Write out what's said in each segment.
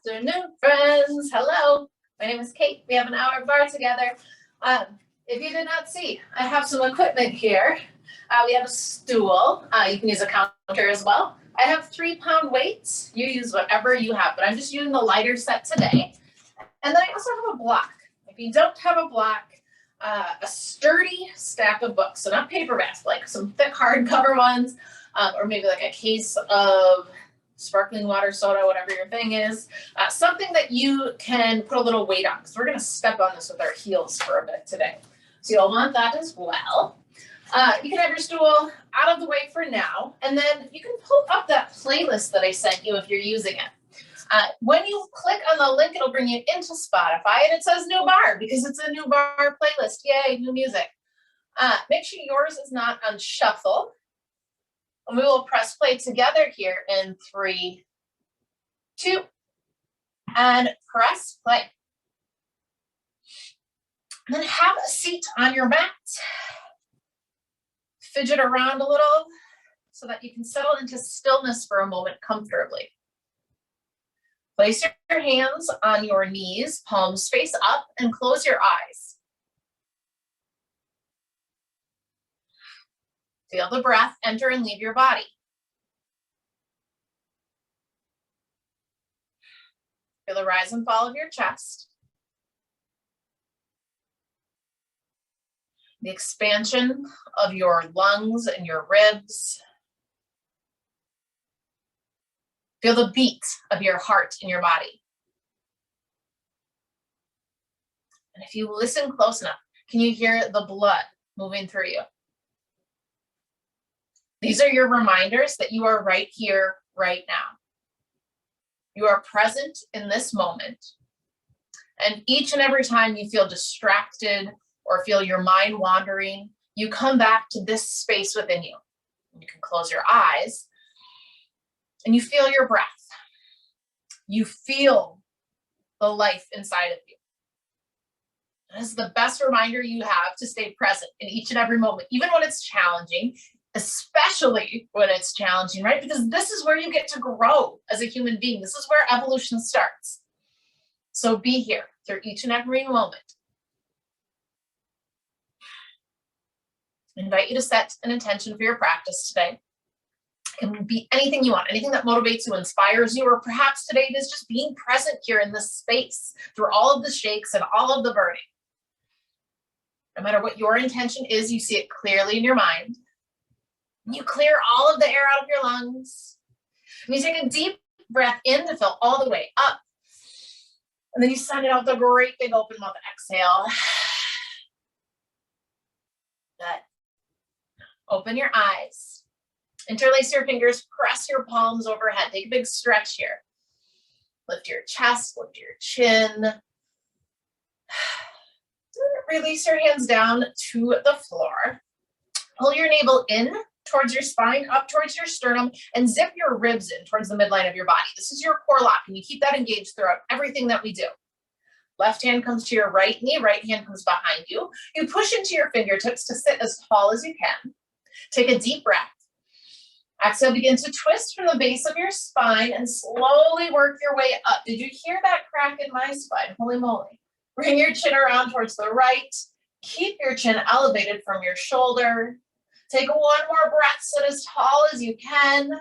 afternoon, friends. Hello, my name is Kate. We have an hour of barre together. If you did not see, I have some equipment here. We have a stool. You can use a counter as well. I have 3-pound weights. You use whatever you have, but I'm just using the lighter set today. And then I also have a block. If you don't have a block, a sturdy stack of books. So not paperbacks, like some thick hardcover ones, or maybe like a case of sparkling water, soda, whatever your thing is. Something that you can put a little weight on, because we're going to step on this with our heels for a bit today. So you'll want that as well. You can have your stool out of the way for now, and then you can pull up that playlist that I sent you if you're using it. When you click on the link, it'll bring you into Spotify, and it says new barre because it's a new barre playlist. Yay, new music. Make sure yours is not on shuffle. And we will press play together here in 3, 2, and press play. And then have a seat on your mat. Fidget around a little so that you can settle into stillness for a moment comfortably. Place your hands on your knees, palms face up, and close your eyes. Feel the breath enter and leave your body. Feel the rise and fall of your chest. The expansion of your lungs and your ribs. Feel the beat of your heart in your body. And if you listen close enough, can you hear the blood moving through you? These are your reminders that you are right here, right now. You are present in this moment. And each and every time you feel distracted or feel your mind wandering, you come back to this space within you. You can close your eyes and you feel your breath. You feel the life inside of you. This is the best reminder you have to stay present in each and every moment, even when it's challenging, especially when it's challenging, right? Because this is where you get to grow as a human being. This is where evolution starts. So be here through each and every moment. I invite you to set an intention for your practice today. It can be anything you want, anything that motivates you, inspires you, or perhaps today it is just being present here in this space through all of the shakes and all of the burning. No matter what your intention is, you see it clearly in your mind. You clear all of the air out of your lungs. And you take a deep breath in to fill all the way up. And then you send it out with a great big open mouth exhale. Good. Open your eyes. Interlace your fingers, press your palms overhead. Take a big stretch here. Lift your chest, lift your chin. Release your hands down to the floor. Pull your navel in towards your spine, up towards your sternum, and zip your ribs in towards the midline of your body. This is your core lock, and you keep that engaged throughout everything that we do. Left hand comes to your right knee, right hand comes behind you. You push into your fingertips to sit as tall as you can. Take a deep breath. Exhale, begin to twist from the base of your spine and slowly work your way up. Did you hear that crack in my spine? Holy moly. Bring your chin around towards the right. Keep your chin elevated from your shoulder. Take one more breath, sit as tall as you can.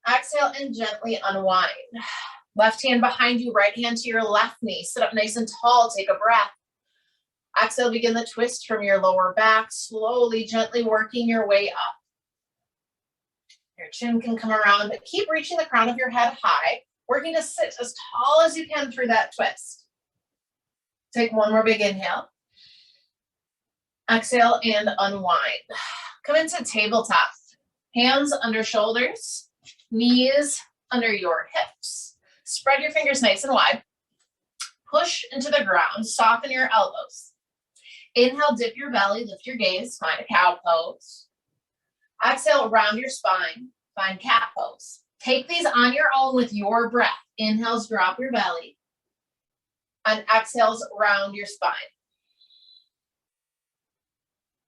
Exhale and gently unwind. Left hand behind you, right hand to your left knee. Sit up nice and tall, take a breath. Exhale, begin the twist from your lower back, slowly, gently working your way up. Your chin can come around, but keep reaching the crown of your head high, working to sit as tall as you can through that twist. Take one more big inhale. Exhale and unwind. Come into tabletop. Hands under shoulders, knees under your hips. Spread your fingers nice and wide. Push into the ground, soften your elbows. Inhale, dip your belly, lift your gaze, find a cow pose. Exhale, round your spine, find cat pose. Take these on your own with your breath. Inhales, drop your belly. And exhales, round your spine.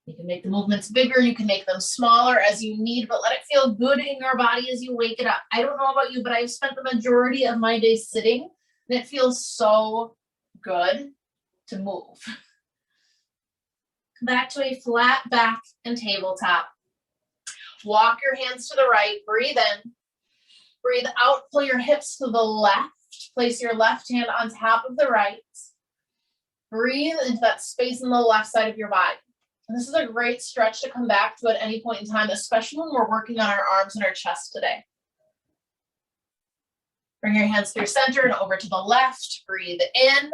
You can make the movements bigger, you can make them smaller as you need, but let it feel good in your body as you wake it up. I don't know about you, but I've spent the majority of my day sitting, and it feels so good to move. Come back to a flat back and tabletop. Walk your hands to the right, breathe in, breathe out, pull your hips to the left, place your left hand on top of the right. Breathe into that space in the left side of your body. And this is a great stretch to come back to at any point in time, especially when we're working on our arms and our chest today. Bring your hands through center and over to the left. Breathe in,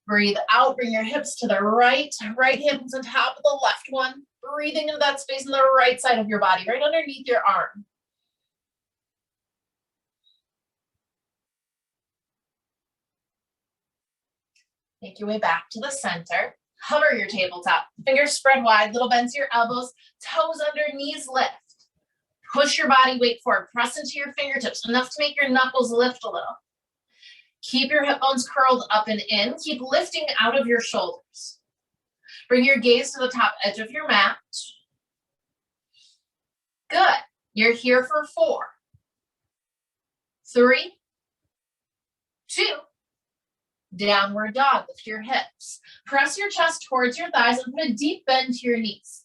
breathe out, bring your hips to the right. Right hand is on top of the left one. Breathing into that space on the right side of your body, right underneath your arm. Make your way back to the center. Hover your tabletop. Fingers spread wide, little bend to your elbows, toes under, knees lift. Push your body weight forward. Press into your fingertips, enough to make your knuckles lift a little. Keep your hip bones curled up and in. Keep lifting out of your shoulders. Bring your gaze to the top edge of your mat. Good. You're here for 4, 3, 2, downward dog. Lift your hips. Press your chest towards your thighs and put a deep bend to your knees.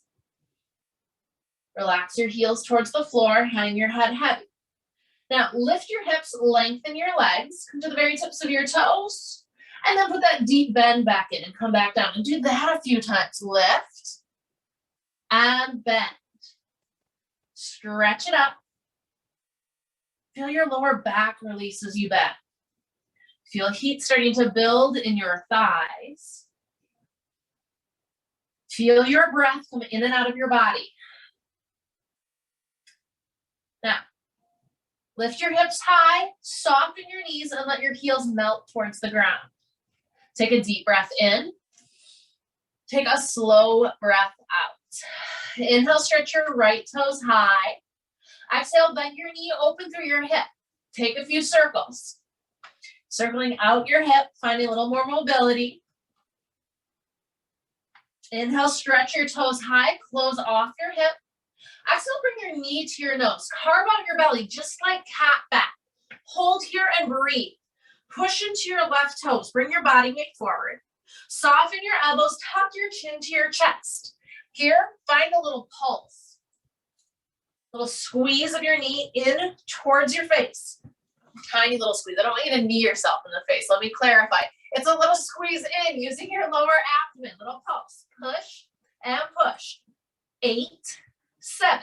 Relax your heels towards the floor, hang your head heavy. Now lift your hips, lengthen your legs, come to the very tips of your toes, and then put that deep bend back in and come back down. And do that a few times. Lift and bend. Stretch it up. Feel your lower back release as you bend. Feel heat starting to build in your thighs. Feel your breath come in and out of your body. Now, lift your hips high, soften your knees, and let your heels melt towards the ground. Take a deep breath in. Take a slow breath out. Inhale, stretch your right toes high. Exhale, bend your knee, open through your hip. Take a few circles. Circling out your hip, finding a little more mobility. Inhale, stretch your toes high, close off your hip. Exhale, bring your knee to your nose. Carve out your belly, just like cat back. Hold here and breathe. Push into your left toes. Bring your body weight forward. Soften your elbows, tuck your chin to your chest. Here, find a little pulse. Little squeeze of your knee in towards your face. Tiny little squeeze. I don't want you to knee yourself in the face. Let me clarify. It's a little squeeze in using your lower abdomen. Little pulse. Push and push. 8, 7,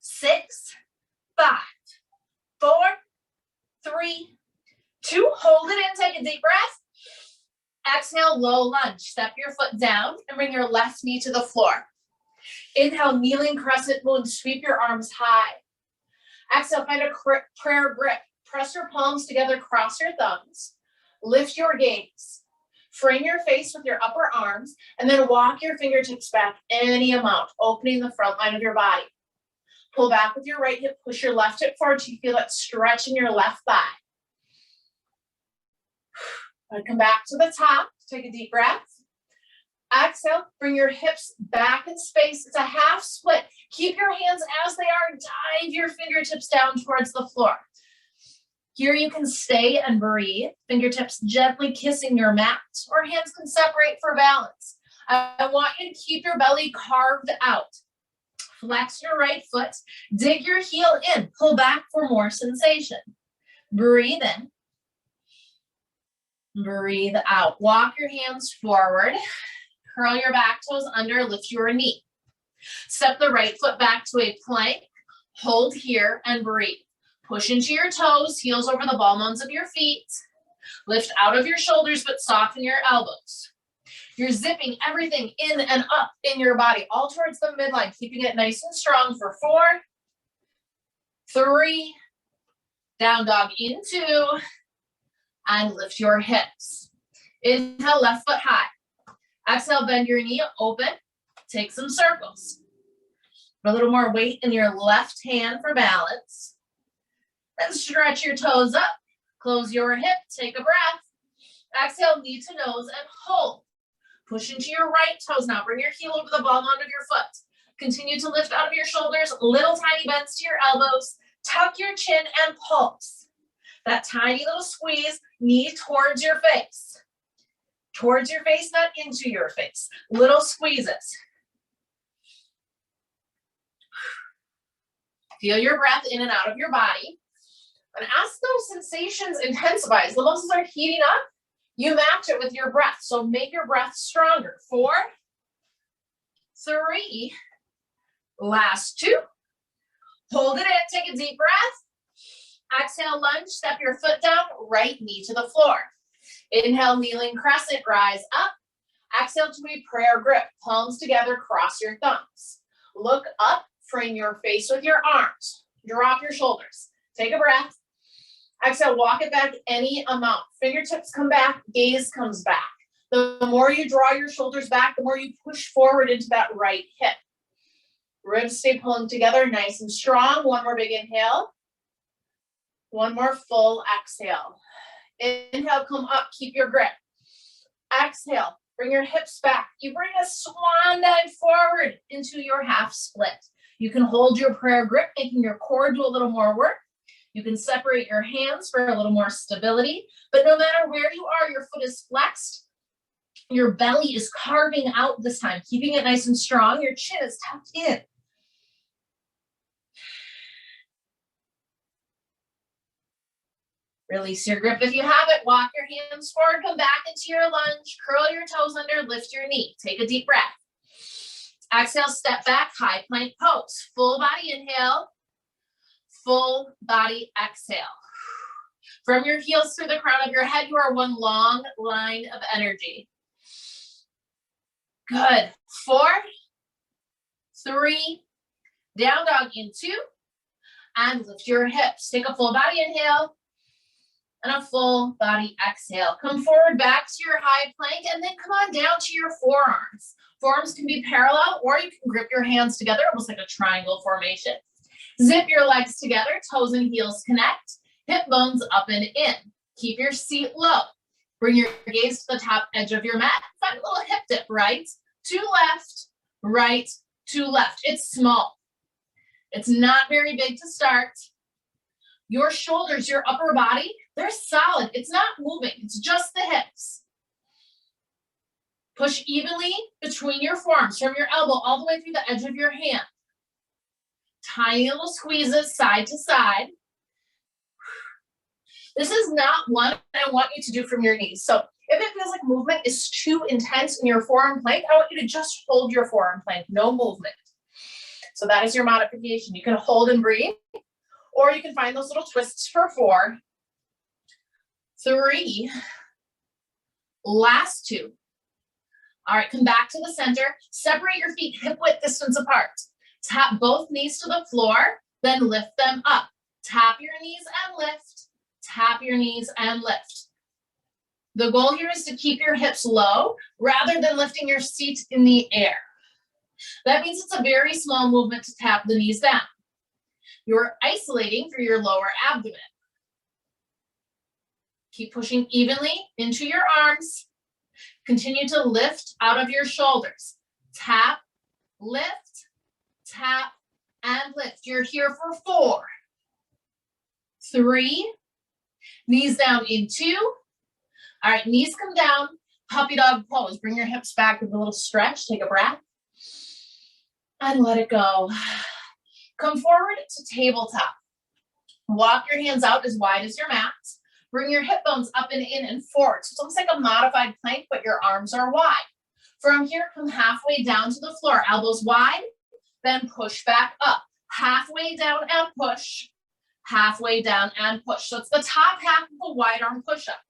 6, 5, 4, 3, 2. Hold it in. Take a deep breath. Exhale, low lunge. Step your foot down and bring your left knee to the floor. Inhale, kneeling crescent moon. Sweep your arms high. Exhale, find a prayer grip. Press your palms together, cross your thumbs. Lift your gaze. Frame your face with your upper arms, and then walk your fingertips back any amount, opening the front line of your body. Pull back with your right hip, push your left hip forward so you feel that stretch in your left thigh. Come back to the top, take a deep breath. Exhale, bring your hips back in space. It's a half split. Keep your hands as they are, dive your fingertips down towards the floor. Here you can stay and breathe, fingertips gently kissing your mat, or hands can separate for balance. I want you to keep your belly carved out. Flex your right foot, dig your heel in, pull back for more sensation. Breathe in, breathe out. Walk your hands forward, curl your back toes under, lift your knee. Step the right foot back to a plank, hold here and breathe. Push into your toes, heels over the ball mounds of your feet. Lift out of your shoulders, but soften your elbows. You're zipping everything in and up in your body, all towards the midline, keeping it nice and strong for 4, 3, down dog in 2, and lift your hips. Inhale, left foot high. Exhale, bend your knee, open, take some circles. Put a little more weight in your left hand for balance. Then stretch your toes up, close your hip, take a breath. Exhale, knee to nose and hold. Push into your right toes now. Bring your heel over the ball end of your foot. Continue to lift out of your shoulders, little tiny bends to your elbows. Tuck your chin and pulse. That tiny little squeeze, knee towards your face. Towards your face, not into your face. Little squeezes. Feel your breath in and out of your body. And as those sensations intensify, as the muscles are heating up, you match it with your breath. So make your breath stronger. 4, 3, last 2. Hold it in, take a deep breath. Exhale, lunge, step your foot down, right knee to the floor. Inhale, kneeling crescent, rise up. Exhale to a prayer grip, palms together, cross your thumbs. Look up, frame your face with your arms. Drop your shoulders. Take a breath. Exhale, walk it back any amount. Fingertips come back, gaze comes back. The more you draw your shoulders back, the more you push forward into that right hip. Ribs stay pulling together, nice and strong. One more big inhale. One more full exhale. Inhale, come up, keep your grip. Exhale, bring your hips back. You bring a swan dive forward into your half split. You can hold your prayer grip, making your core do a little more work. You can separate your hands for a little more stability, but no matter where you are, your foot is flexed. Your belly is carving out this time, keeping it nice and strong. Your chin is tucked in. Release your grip if you have it. Walk your hands forward, come back into your lunge, curl your toes under, lift your knee. Take a deep breath. Exhale, step back, high plank pose. Full body inhale, full body exhale. From your heels through the crown of your head, you are one long line of energy. Good. 4, 3, down dog in 2, and lift your hips. Take a full body inhale and a full body exhale. Come forward back to your high plank and then come on down to your forearms. Forearms can be parallel or you can grip your hands together, almost like a triangle formation. Zip your legs together, toes and heels connect, hip bones up and in. Keep your seat low. Bring your gaze to the top edge of your mat. Find a little hip dip, right to left, right to left. It's small. It's not very big to start. Your shoulders, your upper body, they're solid. It's not moving. It's just the hips. Push evenly between your forearms, from your elbow all the way through the edge of your hand. Tiny little squeezes side to side. This is not one I want you to do from your knees. So if it feels like movement is too intense in your forearm plank, I want you to just hold your forearm plank, no movement. So that is your modification. You can hold and breathe, or you can find those little twists for 4, 3, last 2. All right, come back to the center. Separate your feet hip width distance apart. Tap both knees to the floor, then lift them up. Tap your knees and lift. Tap your knees and lift. The goal here is to keep your hips low rather than lifting your seat in the air. That means it's a very small movement to tap the knees down. You're isolating through your lower abdomen. Keep pushing evenly into your arms. Continue to lift out of your shoulders. Tap, lift, tap, and lift. You're here for 4, 3, knees down in 2. All right, knees come down, puppy dog pose. Bring your hips back with a little stretch. Take a breath and let it go. Come forward to tabletop. Walk your hands out as wide as your mat. Bring your hip bones up and in and forward. So it's almost like a modified plank, but your arms are wide. From here, come halfway down to the floor, elbows wide, then push back up. Halfway down and push, halfway down and push. So it's the top half of a wide arm push-up.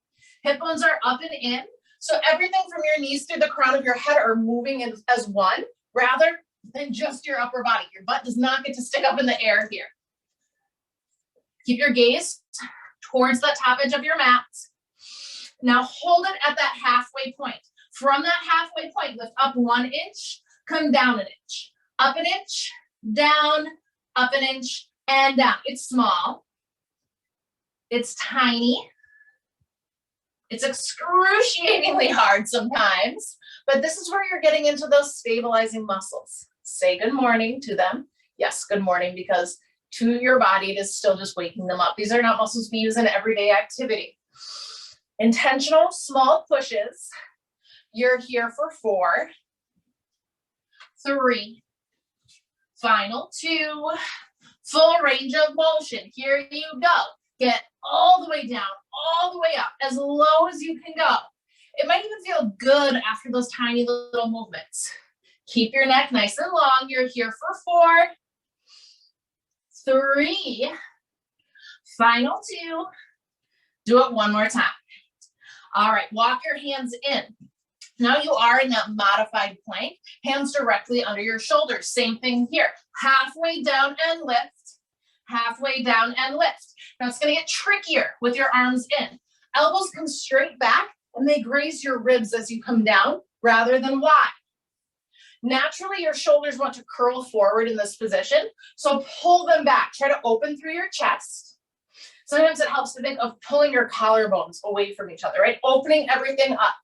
Hip bones are up and in. So everything from your knees through the crown of your head are moving as one, rather than just your upper body. Your butt does not get to stick up in the air here. Keep your gaze towards the top edge of your mat. Now hold it at that halfway point. From that halfway point, lift up 1 inch, come down an inch. Up an inch, down, up an inch, and down. It's small. It's tiny. It's excruciatingly hard sometimes, But this is where you're getting into those stabilizing muscles. Say good morning to them. Yes, good morning, because to your body, it is still just waking them up. These are not muscles we use in everyday activity. Intentional small pushes. You're here for 4, 3, final 2, full range of motion. Here you go. Get all the way down, all the way up, as low as you can go. It might even feel good after those tiny little movements. Keep your neck nice and long. You're here for 4, 3, final 2. Do it one more time. All right, walk your hands in. Now you are in that modified plank, hands directly under your shoulders. Same thing here. Halfway down and lift, halfway down and lift. Now it's gonna get trickier with your arms in. Elbows come straight back and they graze your ribs as you come down rather than wide. Naturally, your shoulders want to curl forward in this position, so pull them back. Try to open through your chest. Sometimes it helps to think of pulling your collarbones away from each other, right? Opening everything up.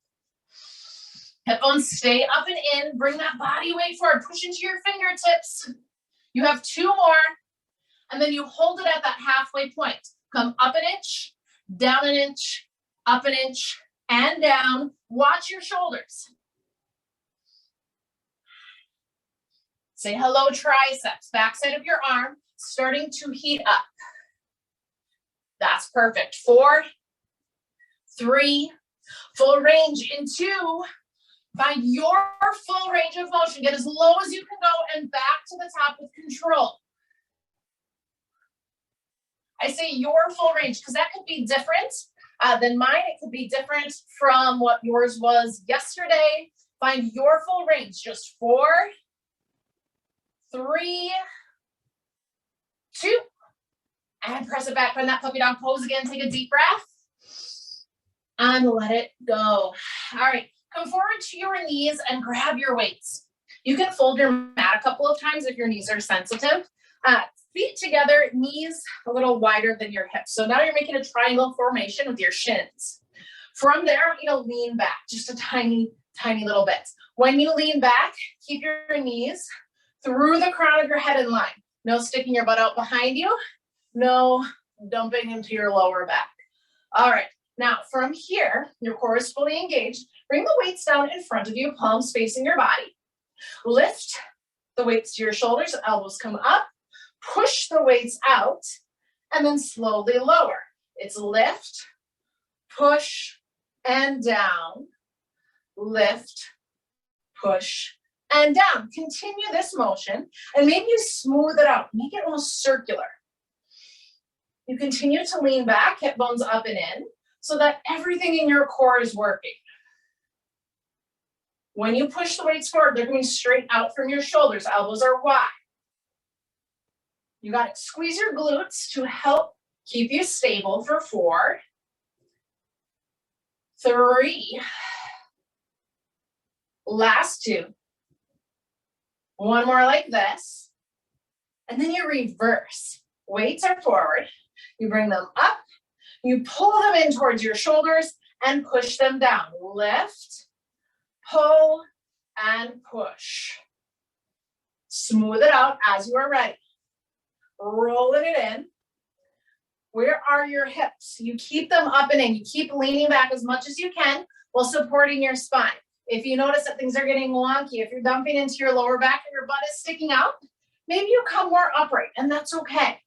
Hip bones stay up and in. Bring that body weight forward. Push into your fingertips. You have 2 more. And then you hold it at that halfway point. Come up an inch, down an inch, up an inch, and down. Watch your shoulders. Say hello, triceps. Backside of your arm, starting to heat up. That's perfect. 4, 3, full range in 2. Find your full range of motion. Get as low as you can go and back to the top with control. I say your full range because that could be different than mine. It could be different from what yours was yesterday. Find your full range. Just 4, 3, 2. And press it back. Find that puppy dog pose again. Take a deep breath. And let it go. All right. Come forward to your knees and grab your weights. You can fold your mat a couple of times if your knees are sensitive. Feet together, knees a little wider than your hips. So now you're making a triangle formation with your shins. From there, lean back just a tiny, tiny little bit. When you lean back, keep your knees through the crown of your head in line. No sticking your butt out behind you. No dumping into your lower back. All right. Now from here, your core is fully engaged. Bring the weights down in front of you, palms facing your body. Lift the weights to your shoulders, elbows come up. Push the weights out, and then slowly lower. It's lift, push, and down. Lift, push, and down. Continue this motion, and maybe you smooth it out. Make it almost circular. You continue to lean back, hip bones up and in, so that everything in your core is working. When you push the weights forward, they're going straight out from your shoulders. Elbows are wide. You got to squeeze your glutes to help keep you stable for 4, 3, last 2. One more like this. And then you reverse. Weights are forward. You bring them up. You pull them in towards your shoulders and push them down. Lift, pull, and push. Smooth it out as you are ready. Rolling it in. Where are your hips? You keep them up and in. You keep leaning back as much as you can while supporting your spine. If you notice that things are getting wonky, if you're dumping into your lower back and your butt is sticking out, maybe you come more upright, and that's okay.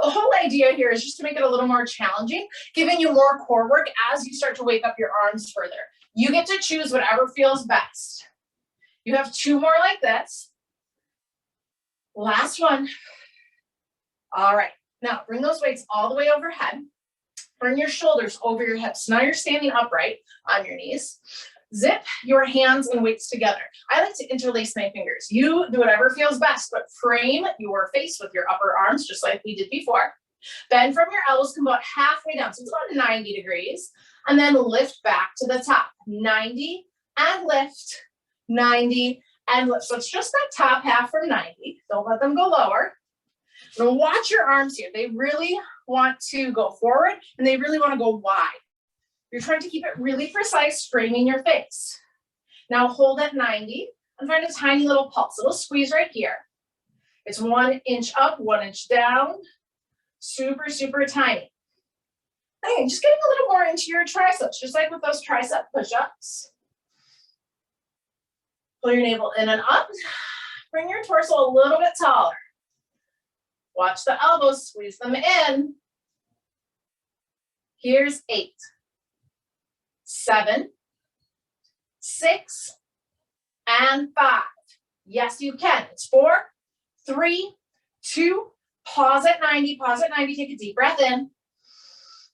The whole idea here is just to make it a little more challenging, giving you more core work as you start to wake up your arms further. You get to choose whatever feels best. You have 2 more like this. Last one. All right, now bring those weights all the way overhead. Bring your shoulders over your hips. Now you're standing upright on your knees. Zip your hands and weights together. I like to interlace my fingers. You do whatever feels best, but frame your face with your upper arms, just like we did before. Bend from your elbows, come about halfway down, so it's about 90 degrees, and then lift back to the top. 90 and lift, 90 and lift. So it's just that top half from 90. Don't let them go lower. Now watch your arms here. They really want to go forward and they really want to go wide. You're trying to keep it really precise, framing your face. Now hold at 90 and find a tiny little pulse. Little squeeze right here. It's 1 inch up, 1 inch down. Super, super tiny. Okay, just getting a little more into your triceps, just like with those tricep push-ups. Pull your navel in and up. Bring your torso a little bit taller. Watch the elbows, squeeze them in. Here's 8, 7, 6, and 5. Yes, you can. It's 4, 3, 2, pause at 90, take a deep breath in.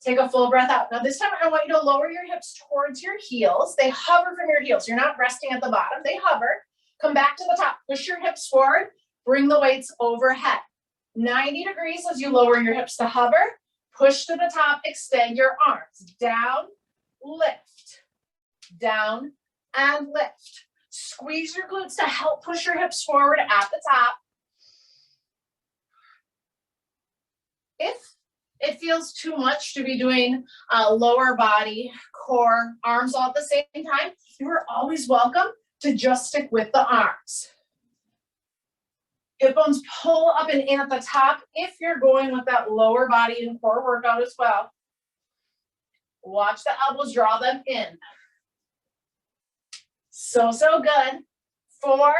Take a full breath out. Now this time I want you to lower your hips towards your heels. They hover from your heels. You're not resting at the bottom, they hover. Come back to the top, push your hips forward, bring the weights overhead. 90 degrees as you lower your hips to hover, push to the top, extend your arms. Down, lift, down, and lift. Squeeze your glutes to help push your hips forward at the top. If it feels too much to be doing lower body, core, arms all at the same time, you are always welcome to just stick with the arms. Hip bones pull up and in at the top if you're going with that lower body and core workout as well. Watch the elbows, draw them in. So good. 4,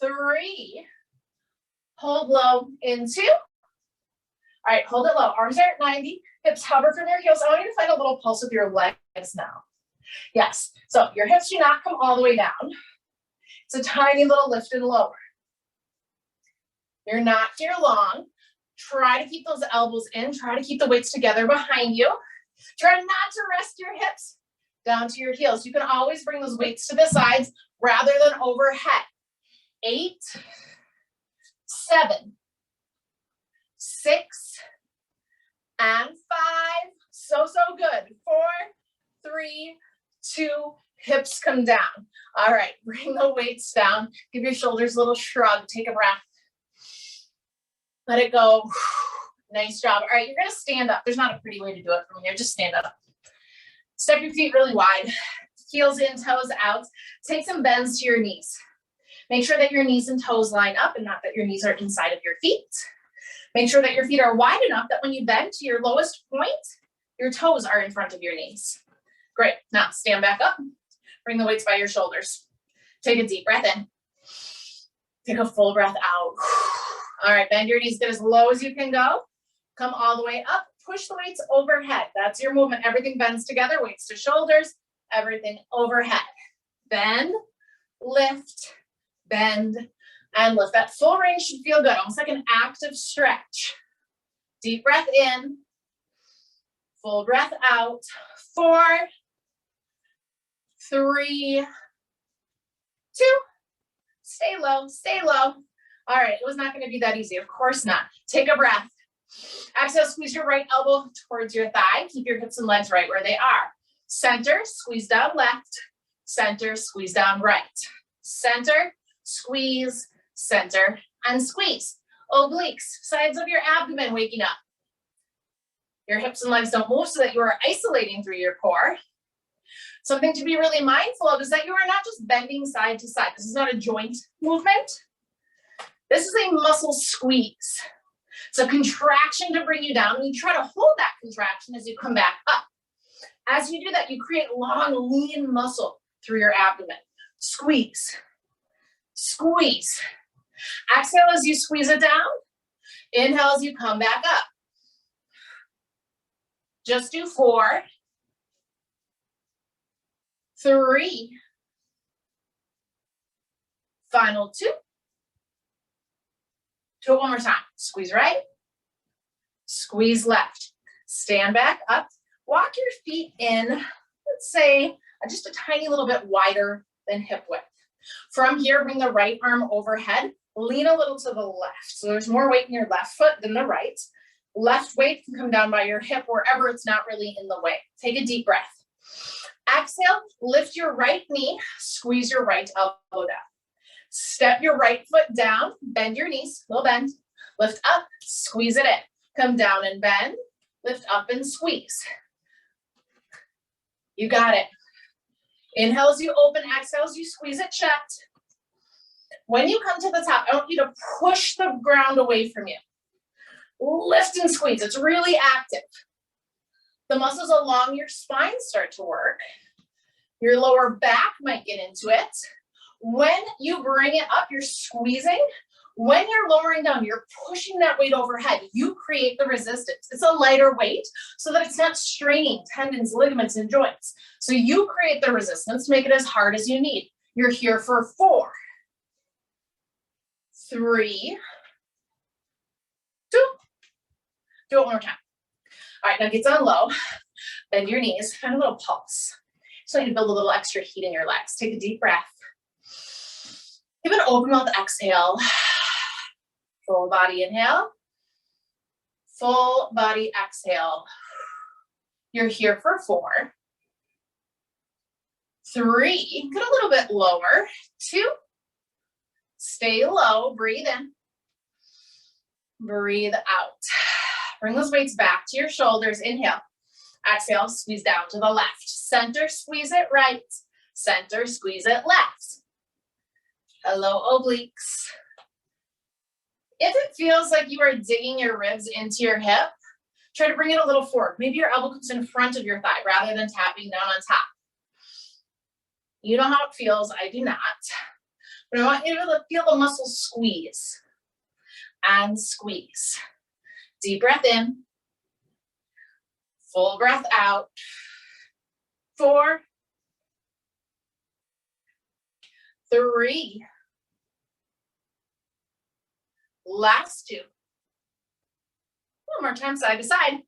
3, hold low in 2. All right, hold it low. Arms are at 90, hips hover from your heels. I want you to find a little pulse with your legs now. Yes, so your hips do not come all the way down. It's a tiny little lift and lower. You're not here long. Try to keep those elbows in. Try to keep the weights together behind you. Try not to rest your hips down to your heels. You can always bring those weights to the sides rather than overhead. 8, 7, 6, and 5. So good. 4, 3, 2, hips come down. All right, bring the weights down. Give your shoulders a little shrug. Take a breath. Let it go. Nice job. All right, you're gonna stand up. There's not a pretty way to do it from here. Just stand up. Step your feet really wide. Heels in, toes out. Take some bends to your knees. Make sure that your knees and toes line up and not that your knees are inside of your feet. Make sure that your feet are wide enough that when you bend to your lowest point, your toes are in front of your knees. Great. Now stand back up. Bring the weights by your shoulders. Take a deep breath in. Take a full breath out. All right, bend your knees, get as low as you can go. Come all the way up. Push the weights overhead. That's your movement. Everything bends together. Weights to shoulders. Everything overhead. Bend, lift, bend, and lift. That full range should feel good. Almost like an active stretch. Deep breath in. Full breath out. 4, 3, 2. Stay low, stay low. All right, it was not going to be that easy. Of course not. Take a breath. Exhale, squeeze your right elbow towards your thigh. Keep your hips and legs right where they are. Center, squeeze down left. Center, squeeze down right. Center, squeeze, center, and squeeze. Obliques, sides of your abdomen waking up. Your hips and legs don't move so that you are isolating through your core. Something to be really mindful of is that you are not just bending side to side. This is not a joint movement. This is a muscle squeeze. It's a contraction to bring you down, and you try to hold that contraction as you come back up. As you do that, you create long, lean muscle through your abdomen. Squeeze, squeeze. Exhale as you squeeze it down. Inhale as you come back up. Just do 4, 3, final 2. Do it one more time. Squeeze right, squeeze left. Stand back up. Walk your feet in, let's say, just a tiny little bit wider than hip width. From here, bring the right arm overhead. Lean a little to the left. So there's more weight in your left foot than the right. Left weight can come down by your hip wherever it's not really in the way. Take a deep breath. Exhale, lift your right knee, squeeze your right elbow down. Step your right foot down, bend your knees, little bend. Lift up, squeeze it in. Come down and bend, lift up and squeeze. You got it. Inhale as you open, exhale as you squeeze it shut. When you come to the top, I want you to push the ground away from you. Lift and squeeze, it's really active. The muscles along your spine start to work. Your lower back might get into it. When you bring it up, you're squeezing. When you're lowering down, you're pushing that weight overhead. You create the resistance. It's a lighter weight so that it's not straining tendons, ligaments, and joints. So you create the resistance, make it as hard as you need. You're here for 4, 3, 2. Do it one more time. All right, now get down low, bend your knees, find a little pulse. So you need to build a little extra heat in your legs. Take a deep breath. Give an open mouth exhale. Full body inhale. Full body exhale. You're here for 4, 3, get a little bit lower. 2, stay low, breathe in. Breathe out. Bring those weights back to your shoulders. Inhale. Exhale, squeeze down to the left. Center, squeeze it right. Center, squeeze it left. Hello, obliques. If it feels like you are digging your ribs into your hip, try to bring it a little forward. Maybe your elbow comes in front of your thigh rather than tapping down on top. You know how it feels, I do not. But I want you to feel the muscles squeeze and squeeze. Deep breath in. Full breath out. 4, 3. Last 2. One more time, side to side.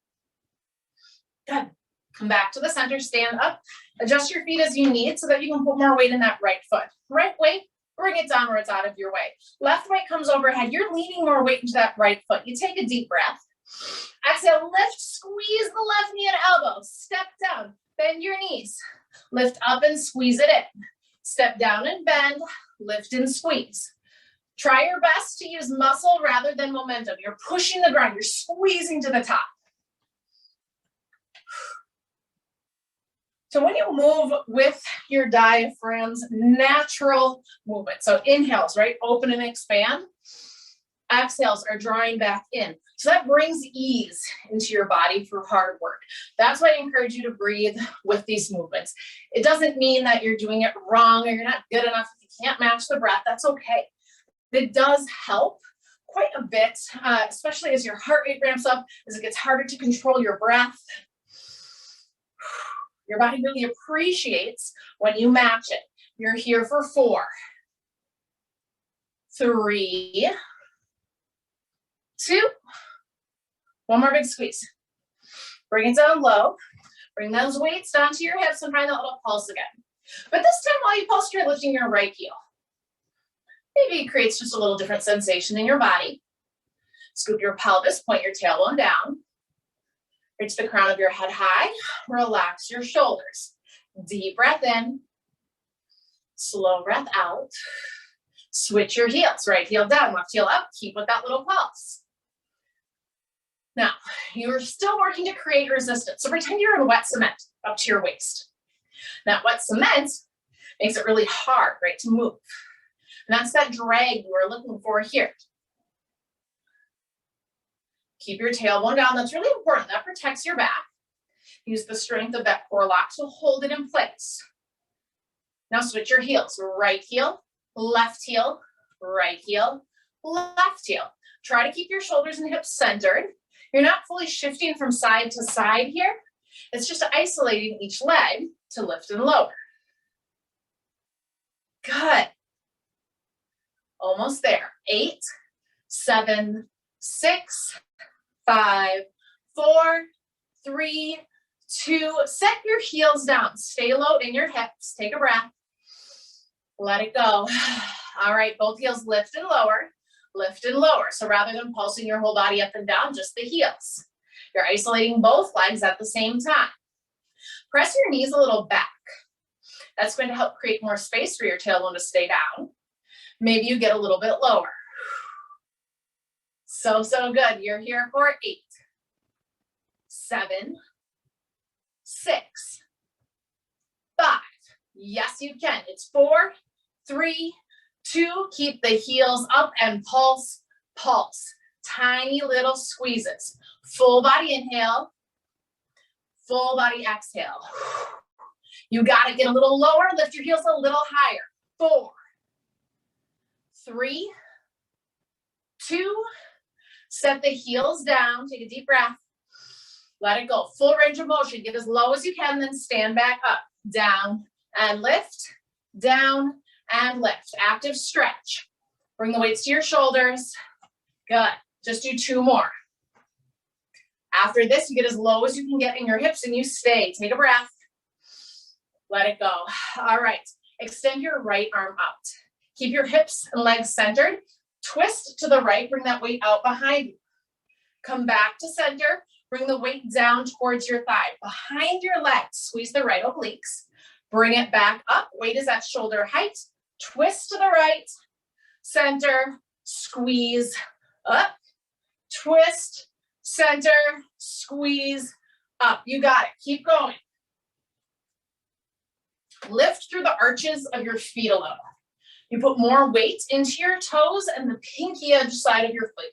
Good. Come back to the center, stand up. Adjust your feet as you need so that you can put more weight in that right foot. Right weight, bring it down where it's out of your way. Left weight comes overhead. You're leaning more weight into that right foot. You take a deep breath. Exhale, lift, squeeze the left knee and elbow. Step down, bend your knees. Lift up and squeeze it in. Step down and bend, lift and squeeze. Try your best to use muscle rather than momentum. You're pushing the ground, you're squeezing to the top. So when you move with your diaphragm's natural movement, so inhales, right, open and expand. Exhales are drawing back in. So that brings ease into your body for hard work. That's why I encourage you to breathe with these movements. It doesn't mean that you're doing it wrong or you're not good enough. If you can't match the breath, that's okay. It does help quite a bit, especially as your heart rate ramps up, as it gets harder to control your breath. Your body really appreciates when you match it. You're here for 4, 3, 2. One more big squeeze. Bring it down low. Bring those weights down to your hips and find that little pulse again. But this time while you pulse, you're lifting your right heel. Maybe it creates just a little different sensation in your body. Scoop your pelvis, point your tailbone down. Reach the crown of your head high. Relax your shoulders. Deep breath in. Slow breath out. Switch your heels. Right heel down, left heel up. Keep with that little pulse. Now, you're still working to create resistance. So pretend you're in wet cement up to your waist. Now, wet cement makes it really hard, right, to move. And that's that drag we're looking for here. Keep your tailbone down. That's really important. That protects your back. Use the strength of that core lock to hold it in place. Now switch your heels. Right heel, left heel, right heel, left heel. Try to keep your shoulders and hips centered. You're not fully shifting from side to side here. It's just isolating each leg to lift and lower. Good. Almost there. 8, 7, 6, 5, 4, 3, 2. Set your heels down. Stay low in your hips. Take a breath. Let it go. All right, both heels lift and lower. Lift and lower. So rather than pulsing your whole body up and down, just the heels. You're isolating both legs at the same time. Press your knees a little back. That's going to help create more space for your tailbone to stay down. Maybe you get a little bit lower. So good. You're here for 8, 7, 6, 5. Yes, you can. It's 4, 3, 2. Keep the heels up and pulse, pulse. Tiny little squeezes. Full body inhale. Full body exhale. You got to get a little lower. Lift your heels a little higher. 4, 3, 2. Set the heels down. Take a deep breath. Let it go. Full range of motion. Get as low as you can, then stand back up. Down and lift. Down and lift. Active stretch. Bring the weights to your shoulders. Good. Just do 2 more. After this, you get as low as you can get in your hips and you stay. Take a breath. Let it go. All right. Extend your right arm out. Keep your hips and legs centered. Twist to the right. Bring that weight out behind you. Come back to center. Bring the weight down towards your thigh. Behind your legs. Squeeze the right obliques. Bring it back up. Weight is at shoulder height. Twist to the right. Center. Squeeze. Up. Twist. Center. Squeeze. Up. You got it. Keep going. Lift through the arches of your feet a little. You put more weight into your toes and the pinky edge side of your foot.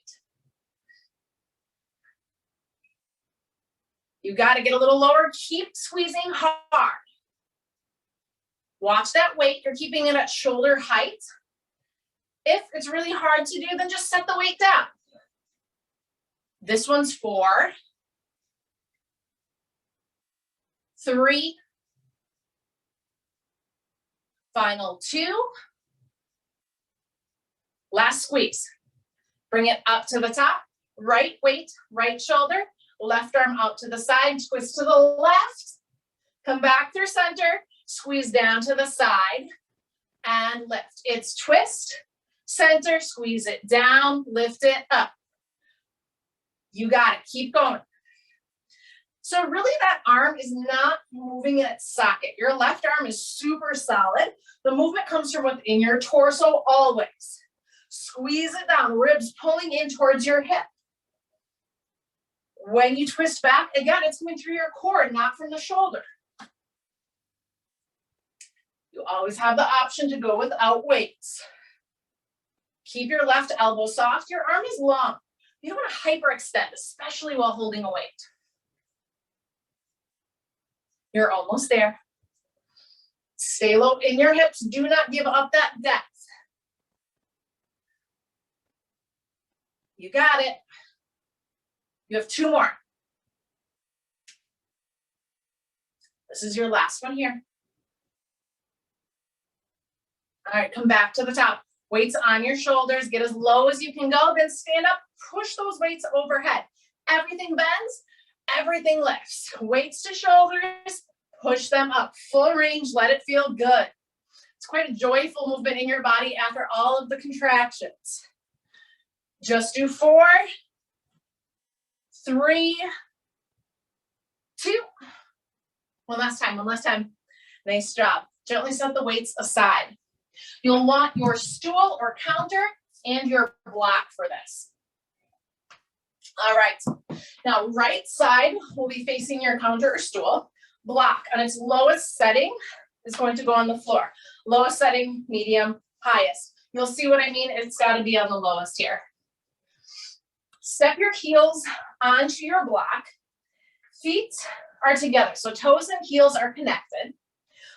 You got to get a little lower. Keep squeezing hard. Watch that weight. You're keeping it at shoulder height. If it's really hard to do, then just set the weight down. This one's 4, 3, final 2. Last squeeze. Bring it up to the top. Right weight, right shoulder. Left arm out to the side. Twist to the left. Come back through center. Squeeze down to the side. And lift. It's twist, center, squeeze it down, lift it up. You got it. Keep going. So really that arm is not moving in its socket. Your left arm is super solid. The movement comes from within your torso always. Squeeze it down, ribs pulling in towards your hip. When you twist back, again, it's coming through your core, not from the shoulder. You always have the option to go without weights. Keep your left elbow soft. Your arm is long. You don't want to hyperextend, especially while holding a weight. You're almost there. Stay low in your hips. Do not give up that depth. You got it. You have 2 more. This is your last one here. All right, come back to the top. Weights on your shoulders. Get as low as you can go. Then stand up. Push those weights overhead. Everything bends. Everything lifts. Weights to shoulders. Push them up. Full range. Let it feel good. It's quite a joyful movement in your body after all of the contractions. Just do 4, 3, 2. One last time. Nice job. Gently set the weights aside. You'll want your stool or counter and your block for this. All right. Now, right side will be facing your counter or stool. Block on its lowest setting is going to go on the floor. Lowest setting, medium, highest. You'll see what I mean. It's got to be on the lowest here. Step your heels onto your block. Feet are together, so toes and heels are connected.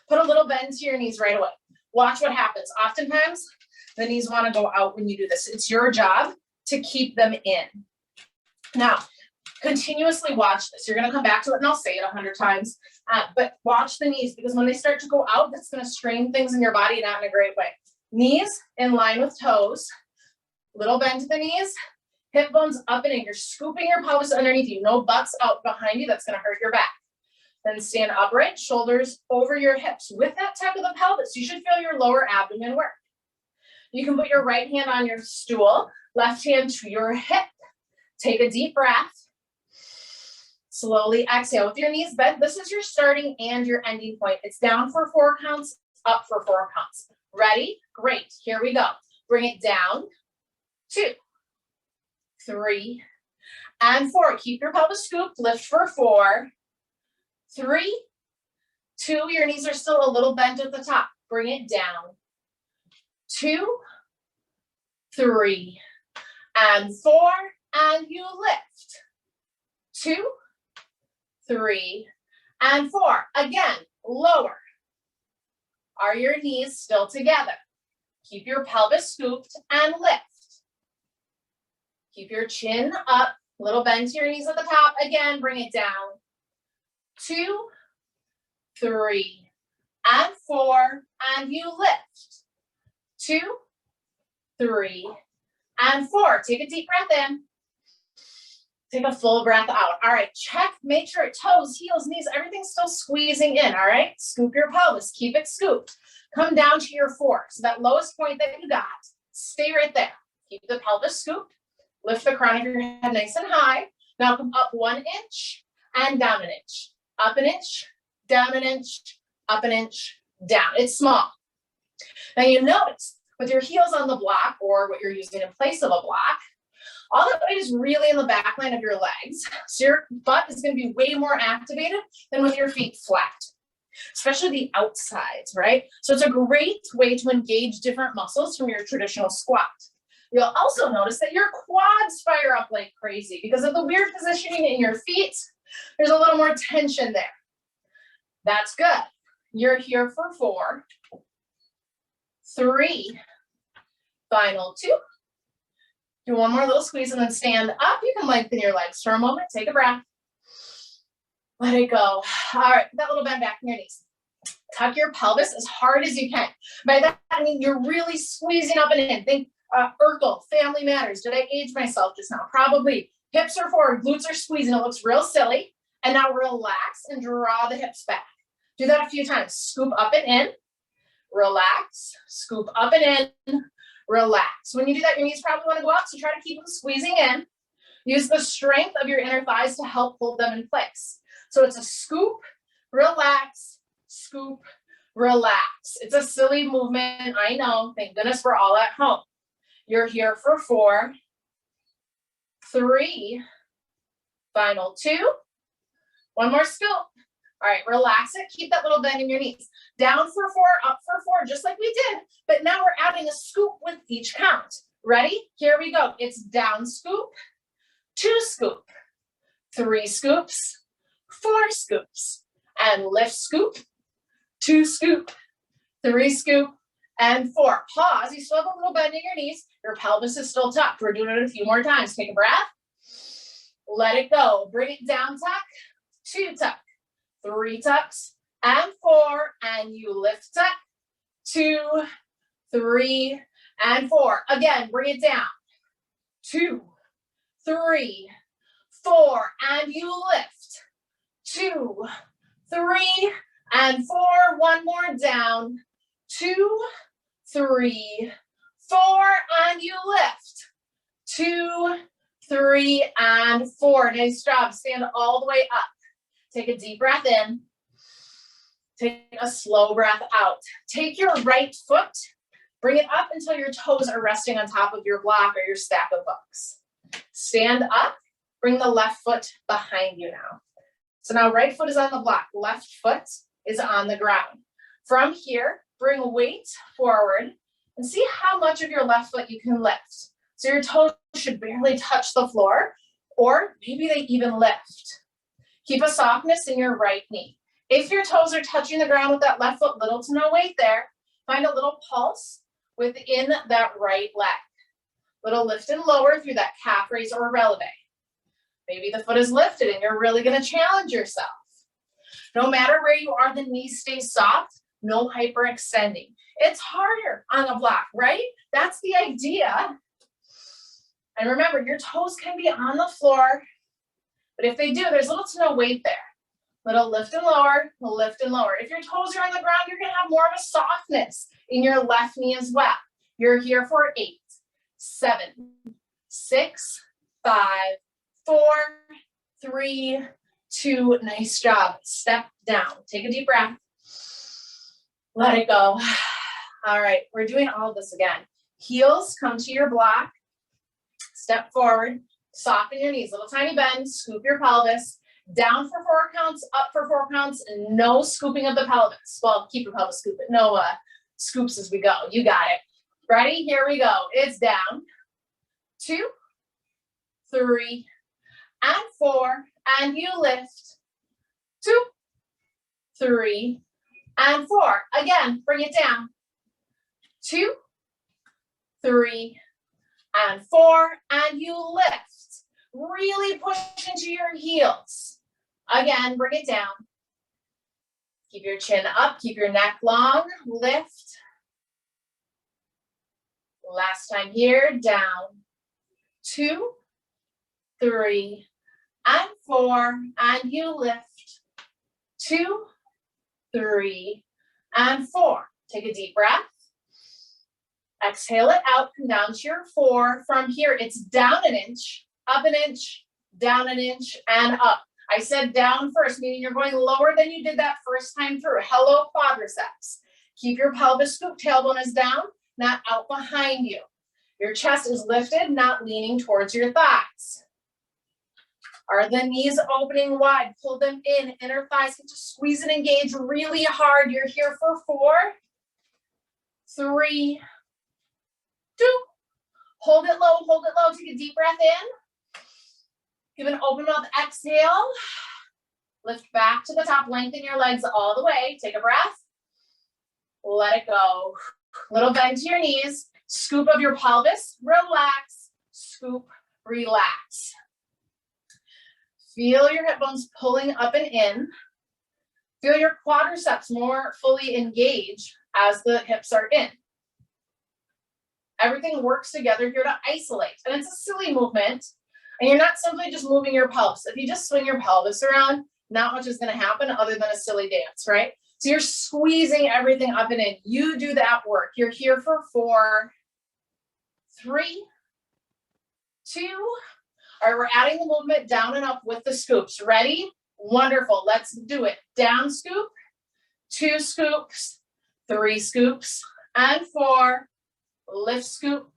Put a little bend to your knees right away. Watch what happens. Oftentimes, the knees want to go out when you do this. It's your job to keep them in. Now, continuously watch this. You're going to come back to it, and I'll say it 100 times, but watch the knees, because when they start to go out, that's going to strain things in your body, not in a great way. Knees in line with toes. Little bend to the knees. Hip bones up and in. You're scooping your pelvis underneath you. No butts out behind you. That's going to hurt your back. Then stand upright, shoulders over your hips. With that tuck of the pelvis, you should feel your lower abdomen work. You can put your right hand on your stool, left hand to your hip. Take a deep breath. Slowly exhale. With your knees bent, this is your starting and your ending point. It's down for 4 counts, up for 4 counts. Ready? Great. Here we go. Bring it down. 2, 3, and 4. Keep your pelvis scooped. Lift for 4, 3, 2, your knees are still a little bent at the top. Bring it down. 2, 3, and 4, and you lift. 2, 3, and 4. Again, lower. Are your knees still together? Keep your pelvis scooped and lift. Keep your chin up, little bend to your knees at the top. Again, bring it down. 2, 3, and 4, and you lift. 2, 3, and 4. Take a deep breath in. Take a full breath out. All right, check, make sure toes, heels, knees, everything's still squeezing in, all right? Scoop your pelvis, keep it scooped. Come down to your 4. So that lowest point that you got, stay right there. Keep the pelvis scooped. Lift the crown of your head nice and high. Now come up 1 inch and down 1 inch. Up 1 inch, down 1 inch, up 1 inch, down. It's small. Now you notice with your heels on the block or what you're using in place of a block, all the weight is really in the back line of your legs. So your butt is going to be way more activated than with your feet flat, especially the outsides, right? So it's a great way to engage different muscles from your traditional squat. You'll also notice that your quads fire up like crazy because of the weird positioning in your feet. There's a little more tension there. That's good. You're here for 4, 3, final 2. Do one more little squeeze and then stand up. You can lengthen your legs for a moment. Take a breath. Let it go. All right, that little bend back in your knees. Tuck your pelvis as hard as you can. By that, I mean you're really squeezing up and in. Think Urkel, Family Matters. Did I age myself just now? Probably. Hips are forward, glutes are squeezing. It looks real silly. And now relax and draw the hips back. Do that a few times. Scoop up and in. Relax. Scoop up and in. Relax. When you do that, your knees probably want to go up, so try to keep them squeezing in. Use the strength of your inner thighs to help hold them in place. So it's a scoop, relax, scoop, relax. It's a silly movement, I know. Thank goodness we're all at home. You're here for 4, 3, final 2. One more scoop. All right, relax it. Keep that little bend in your knees. Down for 4, up for 4, just like we did. But now we're adding a scoop with each count. Ready? Here we go. It's down scoop, 2 scoop, 3 scoops, 4 scoops, and lift scoop, 2 scoop, 3 scoop, and 4. Pause. You still have a little bend in your knees. Your pelvis is still tucked. We're doing it a few more times. Take a breath. Let it go. Bring it down, tuck, 2 tuck, 3 tucks, and 4, and you lift tuck, 2, 3, and 4. Again, bring it down, 2, 3, 4, and you lift, 2, 3, and 4. One more down, 2, 3, 4, and you lift, 2, 3, and 4. Nice job. Stand all the way up. Take a deep breath in. Take a slow breath out. Take your right foot, bring it up until your toes are resting on top of your block or your stack of books. Stand up, bring the left foot behind you now. So now right foot is on the block, left foot is on the ground. From here, bring weight forward and see how much of your left foot you can lift. So your toes should barely touch the floor, or maybe they even lift. Keep a softness in your right knee. If your toes are touching the ground with that left foot, little to no weight there, find a little pulse within that right leg. Little lift and lower through that calf raise or releve. Maybe the foot is lifted and you're really going to challenge yourself. No matter where you are, the knees stay soft, no hyperextending. It's harder on a block, right? That's the idea. And remember, your toes can be on the floor, but if they do, there's little to no weight there. Little lift and lower, lift and lower. If your toes are on the ground, you're going to have more of a softness in your left knee as well. You're here for 8, 7, 6, 5, 4, 3, 2. Nice job. Step down. Take a deep breath. Let it go. All right, we're doing all of this again. Heels come to your block. Step forward. Soften your knees. Little tiny bend. Scoop your pelvis. Down for 4 counts, up for 4 counts, and no scooping of the pelvis. Well, keep your pelvis scooping. No scoops as we go. You got it. Ready? Here we go. It's down. 2, 3, and 4. And you lift. 2, 3, and 4. Again, bring it down. 2, 3, and 4. And you lift. Really push into your heels. Again, bring it down. Keep your chin up, keep your neck long, lift. Last time here, down. 2, 3, and 4, and you lift. 2, 3, and 4. Take a deep breath. Exhale it out, come down to your 4. From here, it's down an inch, up an inch, down an inch, and up. I said down first, meaning you're going lower than you did that first time through. Hello, quadriceps. Keep your pelvis scooped, tailbone is down, not out behind you. Your chest is lifted, not leaning towards your thighs. Are the knees opening wide? Pull them in, inner thighs get to squeeze and engage really hard. You're here for 4, 3, 2. Hold it low, take a deep breath in. Give an open mouth exhale. Lift back to the top, lengthen your legs all the way. Take a breath. Let it go. Little bend to your knees. Scoop of your pelvis. Relax. Scoop. Relax. Feel your hip bones pulling up and in. Feel your quadriceps more fully engage as the hips are in. Everything works together here to isolate. And it's a silly movement. And you're not simply just moving your pelvis. If you just swing your pelvis around, not much is going to happen other than a silly dance, right? So you're squeezing everything up and in. You do that work. You're here for 4, 3, 2. All right, we're adding the movement down and up with the scoops. Ready? Wonderful. Let's do it. Down scoop, 2 scoops, 3 scoops, and 4. Lift scoop,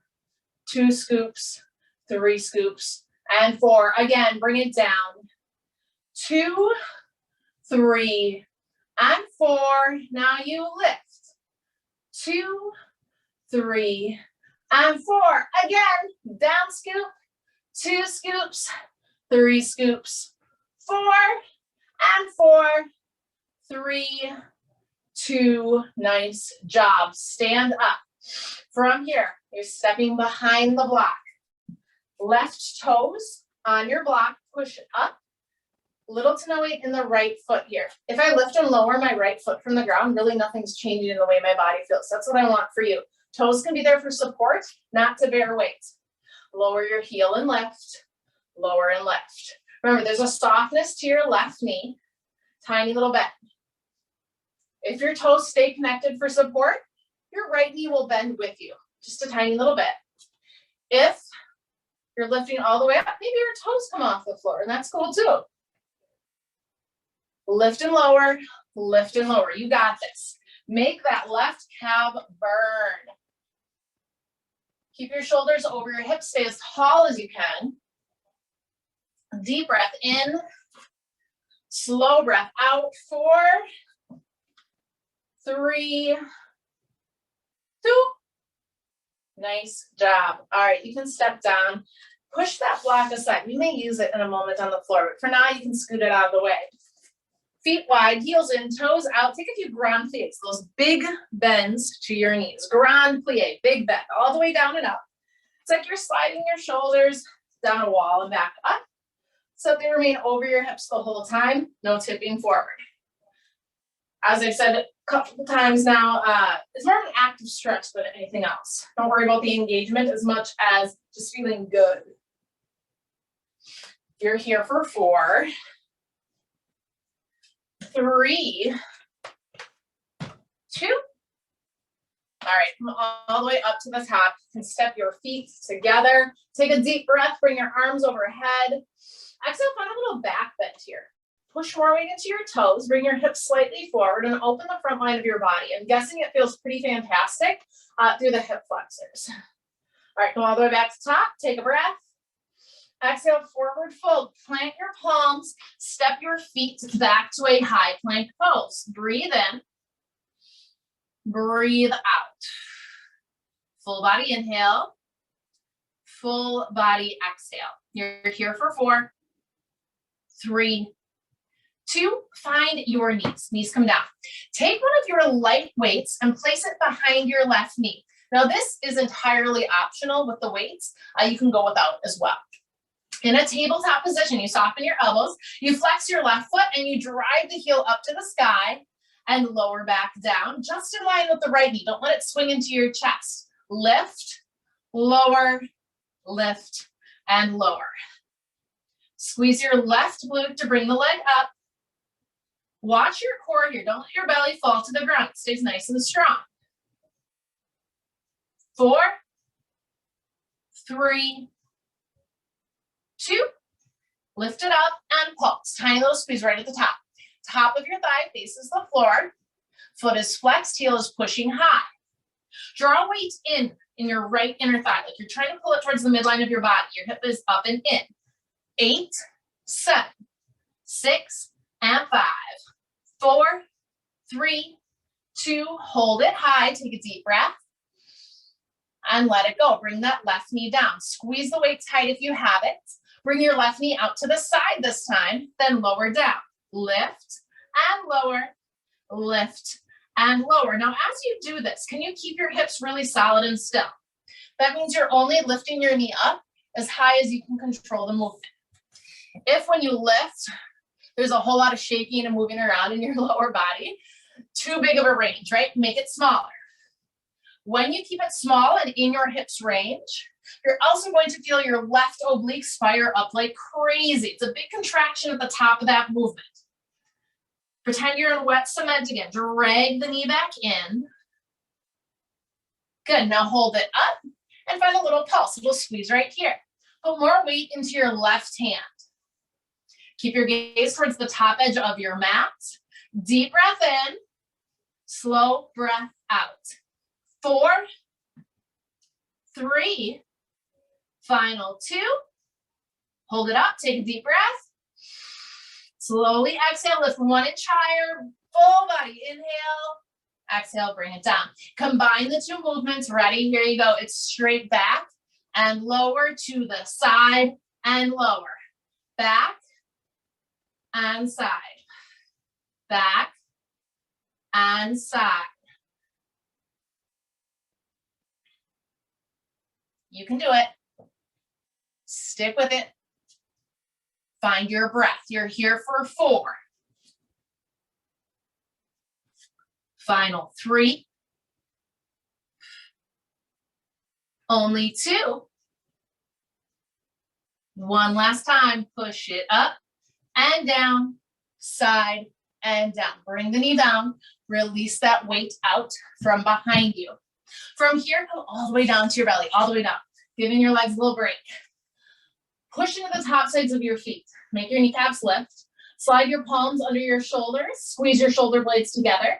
2 scoops, 3 scoops, and 4. Again, bring it down. 2, 3, and 4. Now you lift. 2, 3, and 4. Again, down scoop, 2 scoops, 3 scoops, 4, and 4, 3, 2. Nice job. Stand up. From here, you're stepping behind the block. Left toes on your block, push up. Little to no weight in the right foot here. If I lift and lower my right foot from the ground, really nothing's changing in the way my body feels. That's what I want for you. Toes can be there for support, not to bear weight. Lower your heel and lift, lower and lift. Remember, there's a softness to your left knee, tiny little bend. If your toes stay connected for support, your right knee will bend with you, just a tiny little bit. If you're lifting all the way up, maybe your toes come off the floor, and that's cool too. Lift and lower, lift and lower. You got this. Make that left calf burn. Keep your shoulders over your hips, stay as tall as you can. Deep breath in, slow breath out. 4, 3, 2. Nice job. All right, you can step down. Push that block aside. We may use it in a moment on the floor, but for now you can scoot it out of the way. Feet wide, heels in, toes out. Take a few grand pliés, those big bends to your knees. Grand plie, big bend, all the way down and up. It's like you're sliding your shoulders down a wall and back up, so they remain over your hips the whole time, no tipping forward. As I've said a couple of times now, it's more of an active stretch than anything else. Don't worry about the engagement as much as just feeling good. You're here for 4, 3, 2. All right, come all the way up to the top. You can step your feet together. Take a deep breath, bring your arms overhead. Exhale, find a little back bend here. Push more weight into your toes, bring your hips slightly forward and open the front line of your body. I'm guessing it feels pretty fantastic through the hip flexors. All right, come all the way back to top, take a breath. Exhale, forward fold. Plant your palms. Step your feet back to a high plank pose. Breathe in. Breathe out. Full body inhale. Full body exhale. You're here for 4, 3, 2. Find your knees. Knees come down. Take one of your light weights and place it behind your left knee. Now this is entirely optional with the weights. You can go without as well. In a tabletop position, you soften your elbows, you flex your left foot, and you drive the heel up to the sky and lower back down, just in line with the right knee. Don't let it swing into your chest. Lift, lower, lift, and lower. Squeeze your left glute to bring the leg up. Watch your core here. Don't let your belly fall to the ground. It stays nice and strong. 4, 3, 2, lift it up and pulse. Tiny little squeeze right at the top. Top of your thigh faces the floor. Foot is flexed, heel is pushing high. Draw weight in your right inner thigh, like you're trying to pull it towards the midline of your body. Your hip is up and in. 8, 7, 6, and 5, 4, 3, 2, hold it high. Take a deep breath and let it go. Bring that left knee down. Squeeze the weight tight if you have it. Bring your left knee out to the side this time, then lower down. Lift and lower, lift and lower. Now, as you do this, can you keep your hips really solid and still? That means you're only lifting your knee up as high as you can control the movement. If when you lift, there's a whole lot of shaking and moving around in your lower body, too big of a range, right? Make it smaller. When you keep it small and in your hips range, you're also going to feel your left obliques fire up like crazy. It's a big contraction at the top of that movement. Pretend you're in wet cement again. Drag the knee back in. Good. Now hold it up and find a little pulse. A little squeeze right here. Put more weight into your left hand. Keep your gaze towards the top edge of your mat. Deep breath in. Slow breath out. 4, 3, final 2. Hold it up. Take a deep breath. Slowly exhale. Lift 1 inch higher. Full body. Inhale. Exhale. Bring it down. Combine the 2 movements. Ready? Here you go. It's straight back and lower to the side and lower. Back and side. Back and side. You can do it. Stick with it. Find your breath. You're here for 4. Final 3. Only 2. 1 last time. Push it up and down, side and down. Bring the knee down. Release that weight out from behind you. From here, come all the way down to your belly, all the way down. Giving your legs a little break. Push into the top sides of your feet. Make your kneecaps lift. Slide your palms under your shoulders. Squeeze your shoulder blades together.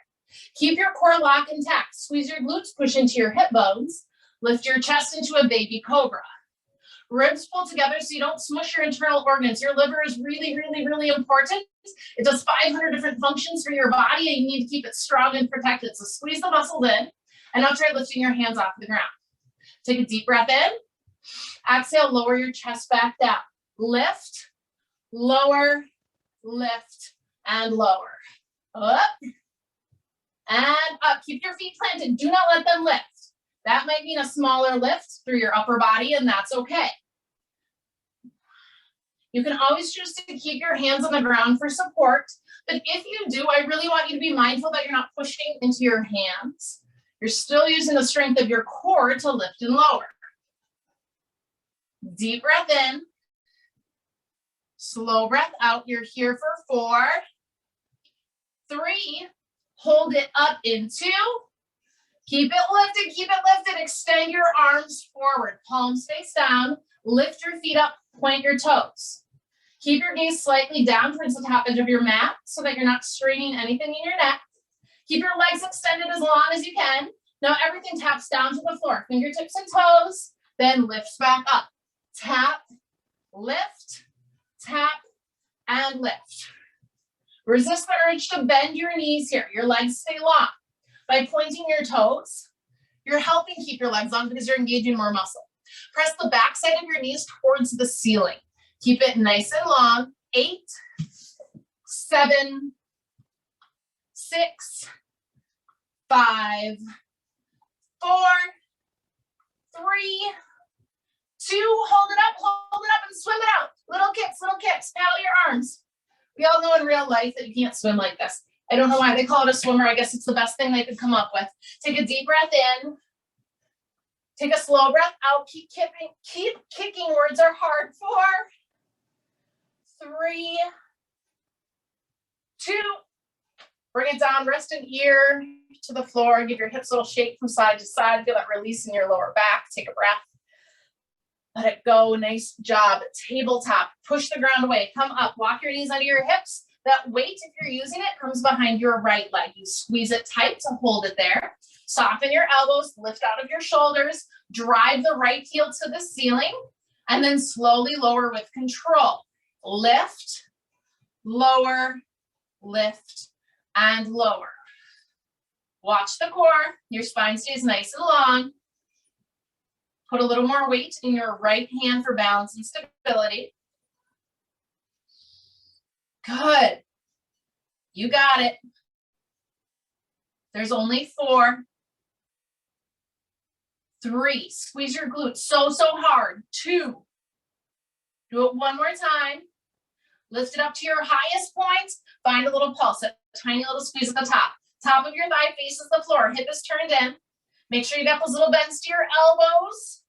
Keep your core lock intact. Squeeze your glutes, push into your hip bones. Lift your chest into a baby cobra. Ribs pull together so you don't smush your internal organs. Your liver is really, really, really important. It does 500 different functions for your body, and you need to keep it strong and protected. So squeeze the muscles in, and now try lifting your hands off the ground. Take a deep breath in. Exhale, lower your chest back down. Lift, lower, lift, and lower. Up and up. Keep your feet planted. Do not let them lift. That might mean a smaller lift through your upper body, and that's okay. You can always choose to keep your hands on the ground for support, but if you do, I really want you to be mindful that you're not pushing into your hands. You're still using the strength of your core to lift and lower. Deep breath in. Slow breath out. You're here for 4, 3. Hold it up in 2. Keep it lifted, keep it lifted. Extend your arms forward. Palms face down. Lift your feet up, point your toes. Keep your gaze slightly down towards the top edge of your mat so that you're not straining anything in your neck. Keep your legs extended as long as you can. Now everything taps down to the floor. Fingertips and toes, then lifts back up. Tap, lift, tap, and lift. Resist the urge to bend your knees here. Your legs stay long. By pointing your toes, you're helping keep your legs long because you're engaging more muscle. Press the back side of your knees towards the ceiling. Keep it nice and long. 8, 7, 6, 5, 4, 3, 2, hold it up and swim it out. Little kicks, paddle your arms. We all know in real life that you can't swim like this. I don't know why they call it a swimmer. I guess it's the best thing they could come up with. Take a deep breath in. Take a slow breath out. Keep kicking. Words are hard. 4, 3, 2. Bring it down. Rest an ear to the floor. Give your hips a little shake from side to side. Feel that release in your lower back. Take a breath. Let it go. Nice job. Tabletop. Push the ground away. Come up. Walk your knees under your hips. That weight, if you're using it, comes behind your right leg. You squeeze it tight to hold it there. Soften your elbows. Lift out of your shoulders. Drive the right heel to the ceiling. And then slowly lower with control. Lift, lower, lift, and lower. Watch the core. Your spine stays nice and long. Put a little more weight in your right hand for balance and stability. Good. You got it. There's only 4. 3. Squeeze your glutes so hard. 2. Do it one more time. Lift it up to your highest point. Find a little pulse, a tiny little squeeze at the top. Top of your thigh faces the floor. Hip is turned in. Make sure you got those little bends to your elbows.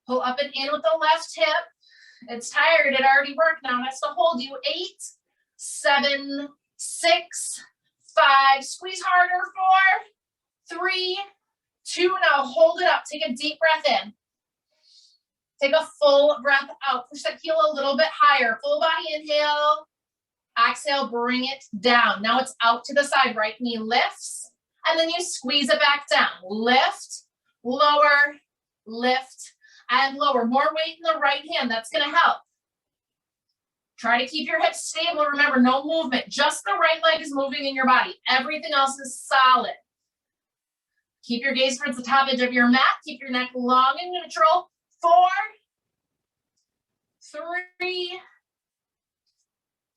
Pull up and in with the left hip. It's tired. It already worked. Now it has to hold you. 8, 7, 6, 5. Squeeze harder. 4, 3, 2. Now hold it up. Take a deep breath in. Take a full breath out. Push that heel a little bit higher. Full body inhale. Exhale, bring it down. Now it's out to the side. Right knee lifts. And then you squeeze it back down. Lift, lower, lift, and lower. More weight in the right hand. That's going to help. Try to keep your hips stable. Remember, no movement. Just the right leg is moving in your body. Everything else is solid. Keep your gaze towards the top edge of your mat. Keep your neck long and neutral. 4, 3,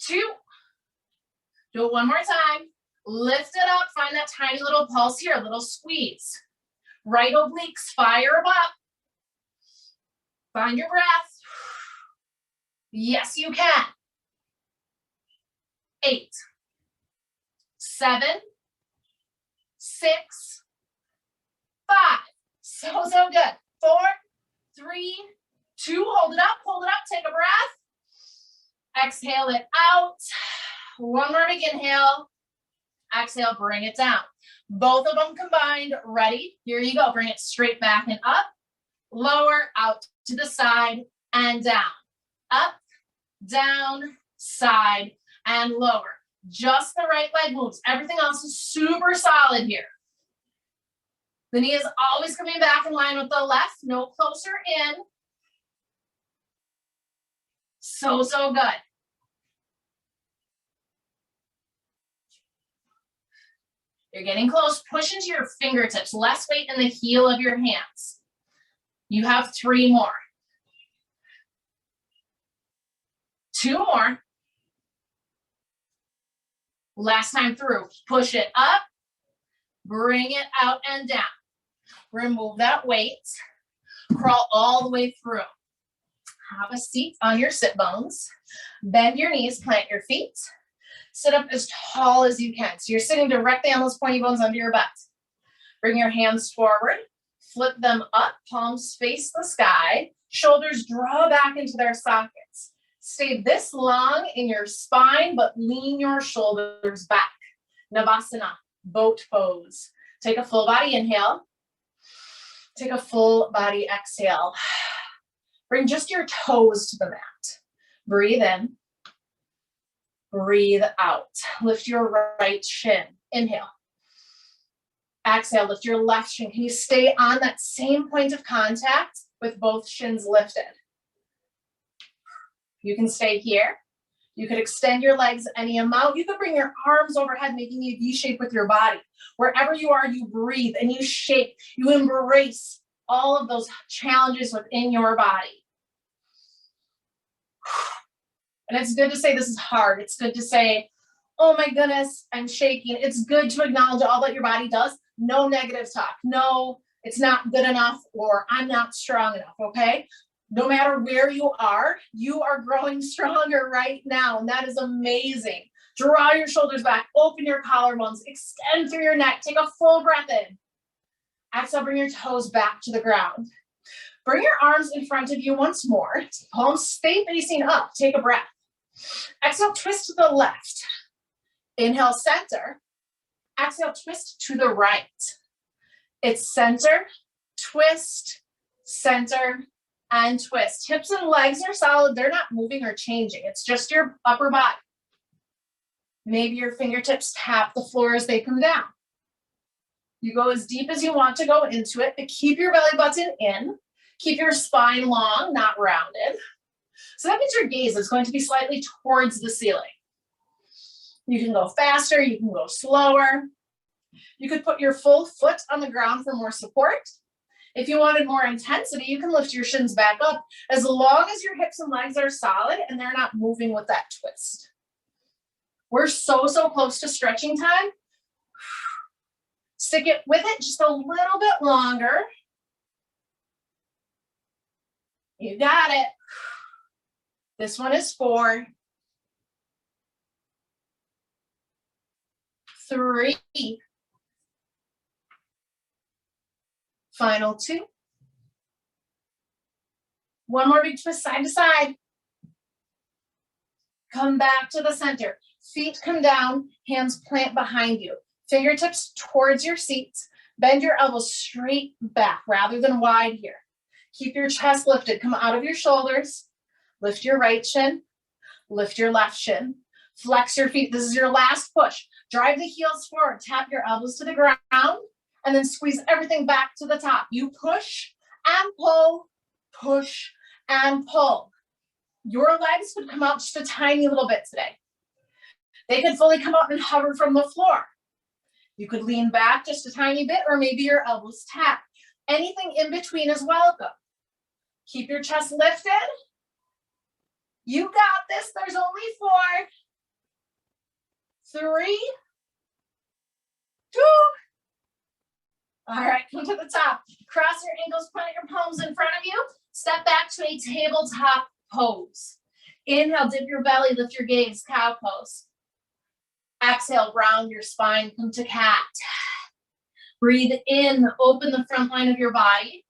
2. Do it one more time. Lift it up. Find that tiny little pulse here, a little squeeze. Right obliques, fire them up. Find your breath. Yes, you can. 8, 7, 6, 5. So good. 4, 3, 2. Hold it up, take a breath. Exhale it out. One more big inhale. Exhale, bring it down. Both of them combined. Ready? Here you go. Bring it straight back and up. Lower, out to the side and down. Up, down, side, and lower. Just the right leg moves. Everything else is super solid here. The knee is always coming back in line with the left. No closer in. So good. You're getting close. Push into your fingertips. Less weight in the heel of your hands. You have 3 more. 2 more. Last time through. Push it up. Bring it out and down. Remove that weight. Crawl all the way through. Have a seat on your sit bones. Bend your knees. Plant your feet. Sit up as tall as you can. So you're sitting directly on those pointy bones under your butt. Bring your hands forward. Flip them up. Palms face the sky. Shoulders draw back into their sockets. Stay this long in your spine, but lean your shoulders back. Navasana, boat pose. Take a full body inhale. Take a full body exhale. Bring just your toes to the mat. Breathe in. Breathe out. Lift your right shin. Inhale. Exhale, lift your left shin. Can you stay on that same point of contact with both shins lifted? You can stay here. You could extend your legs any amount. You could bring your arms overhead, making a V shape with your body. Wherever you are, you breathe and you shake. You embrace all of those challenges within your body. And it's good to say this is hard. It's good to say, oh my goodness, I'm shaking. It's good to acknowledge all that your body does. No negative talk. No, it's not good enough, or I'm not strong enough, okay? No matter where you are growing stronger right now, and that is amazing. Draw your shoulders back, open your collarbones, extend through your neck, take a full breath in. Exhale, bring your toes back to the ground. Bring your arms in front of you once more. Palms stay facing up, take a breath. Exhale, twist to the left. Inhale, center. Exhale, twist to the right. It's center, twist, center, and twist. Hips and legs are solid. They're not moving or changing. It's just your upper body. Maybe your fingertips tap the floor as they come down. You go as deep as you want to go into it, but keep your belly button in. Keep your spine long, not rounded. So that means your gaze is going to be slightly towards the ceiling. You can go faster, you can go slower. You could put your full foot on the ground for more support. If you wanted more intensity, you can lift your shins back up as long as your hips and legs are solid and they're not moving with that twist. We're so close to stretching time. Stick it with it just a little bit longer. You got it. This one is 4, 3, final 2. One more big twist side to side. Come back to the center. Feet come down, hands plant behind you. Fingertips towards your seats. Bend your elbows straight back rather than wide here. Keep your chest lifted. Come out of your shoulders. Lift your right shin. Lift your left shin. Flex your feet. This is your last push. Drive the heels forward. Tap your elbows to the ground. And then squeeze everything back to the top. You push and pull. Push and pull. Your legs could come out just a tiny little bit today. They could fully come out and hover from the floor. You could lean back just a tiny bit, or maybe your elbows tap. Anything in between is welcome. Keep your chest lifted. You got this. There's only 4, 3, 2. All right, come to the top. Cross your ankles, plant your palms in front of you. Step back to a tabletop pose. Inhale, dip your belly, lift your gaze, cow pose. Exhale, round your spine, come to cat. Breathe in, open the front line of your body.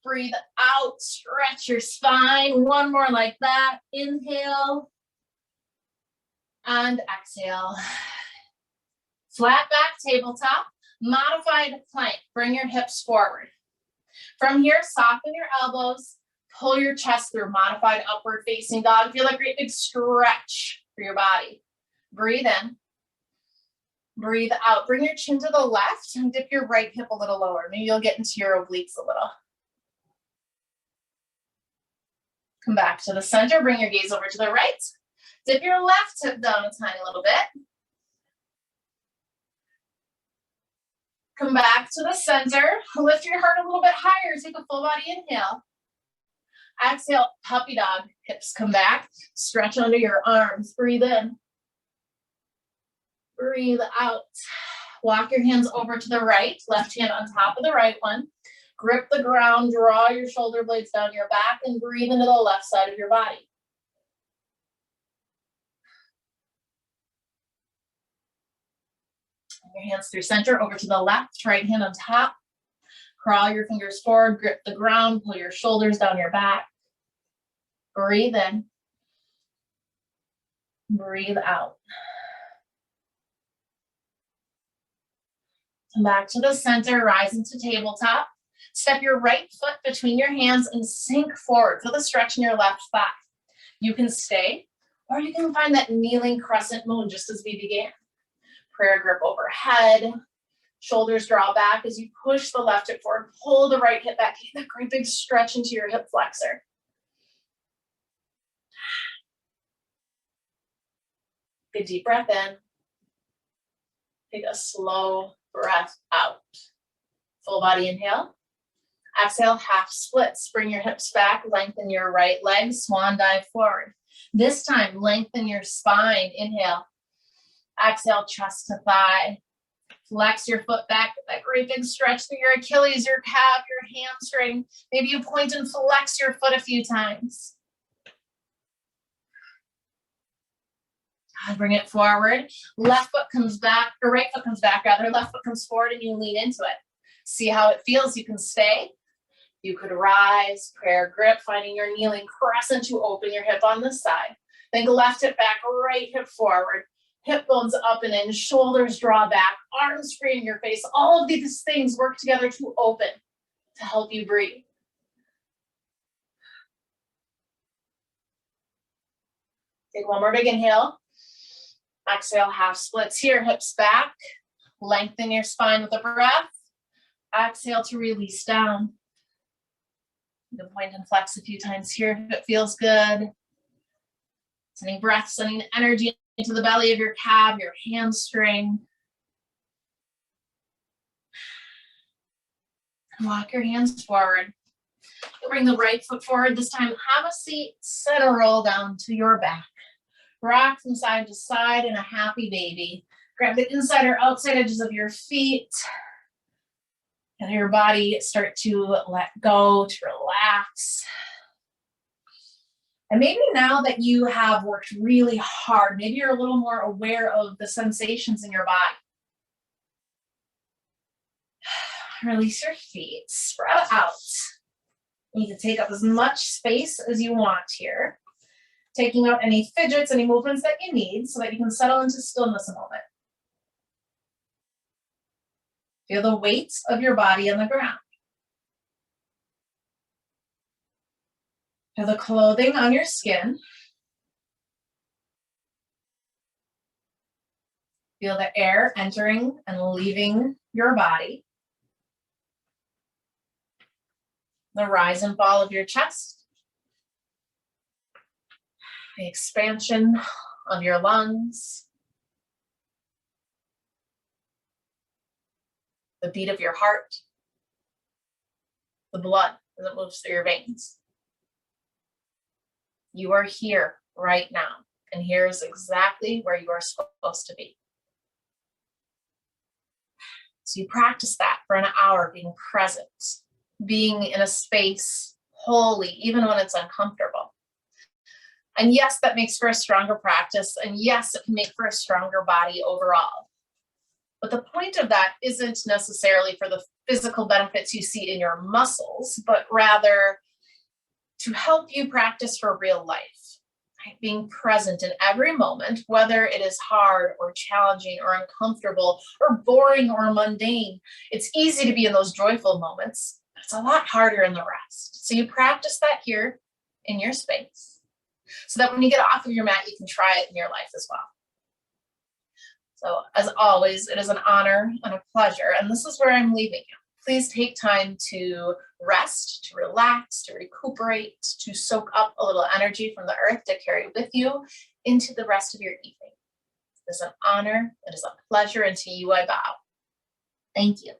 Breathe out, stretch your spine. One more like that. Inhale and exhale. Flat back tabletop, modified plank. Bring your hips forward. From here, soften your elbows, pull your chest through, modified upward facing dog. Feel a great big stretch for your body. Breathe in. Breathe out. Bring your chin to the left and dip your right hip a little lower. Maybe you'll get into your obliques a little. Come back to the center. Bring your gaze over to the right. Dip your left hip down a tiny little bit. Come back to the center. Lift your heart a little bit higher. Take a full body inhale. Exhale, puppy dog. Hips come back. Stretch under your arms. Breathe in. Breathe out. Walk your hands over to the right. Left hand on top of the right one. Grip the ground. Draw your shoulder blades down your back and breathe into the left side of your body. Your hands through center, over to the left, right hand on top. Crawl your fingers forward, grip the ground, pull your shoulders down your back. Breathe in. Breathe out. Come back to the center, rise into tabletop. Step your right foot between your hands and sink forward. Feel the stretch in your left thigh. You can stay, or you can find that kneeling crescent moon just as we began. Prayer grip overhead. Shoulders draw back as you push the left hip forward. Pull the right hip back. Get that great big stretch into your hip flexor. Take a deep breath in. Take a slow breath out. Full body inhale. Exhale, half splits. Bring your hips back, lengthen your right leg, swan dive forward. This time, lengthen your spine. Inhale. Exhale, chest to thigh. Flex your foot back, that great big stretch through your Achilles, your calf, your hamstring. Maybe you point and flex your foot a few times. Bring it forward. Left foot comes back, or right foot comes back rather. Left foot comes forward and you lean into it. See how it feels. You can stay. You could rise, prayer grip, finding your kneeling crescent. You open your hip on this side. Think left hip back, right hip forward. Hip bones up and in, shoulders draw back, arms free in your face. All of these things work together to open, to help you breathe. Take one more big inhale. Exhale, half splits here, hips back. Lengthen your spine with a breath. Exhale to release down. You can point and flex a few times here if it feels good. Sending breath, sending energy into the belly of your calf, your hamstring. And walk your hands forward. You'll bring the right foot forward. This time, have a seat, set a roll down to your back. Rock from side to side in a happy baby. Grab the inside or outside edges of your feet. And your body start to let go, to relax. And maybe now that you have worked really hard, maybe you're a little more aware of the sensations in your body. Release your feet, spread out. You can take up as much space as you want here. Taking out any fidgets, any movements that you need so that you can settle into stillness a moment. Feel the weight of your body on the ground. Feel the clothing on your skin. Feel the air entering and leaving your body. The rise and fall of your chest. The expansion of your lungs. The beat of your heart. The blood as it moves through your veins. You are here right now, and here's exactly where you are supposed to be. So you practice that for an hour, being present, being in a space wholly, even when it's uncomfortable. And yes, that makes for a stronger practice, and yes, it can make for a stronger body overall. But the point of that isn't necessarily for the physical benefits you see in your muscles, but rather to help you practice for real life, right? Being present in every moment, whether it is hard or challenging or uncomfortable or boring or mundane. It's easy to be in those joyful moments, but it's a lot harder in the rest. So you practice that here in your space so that when you get off of your mat, you can try it in your life as well. So as always, it is an honor and a pleasure, and this is where I'm leaving you. Please take time to rest, to relax, to recuperate, to soak up a little energy from the earth to carry with you into the rest of your evening. It is an honor, it is a pleasure, and to you I bow. Thank you.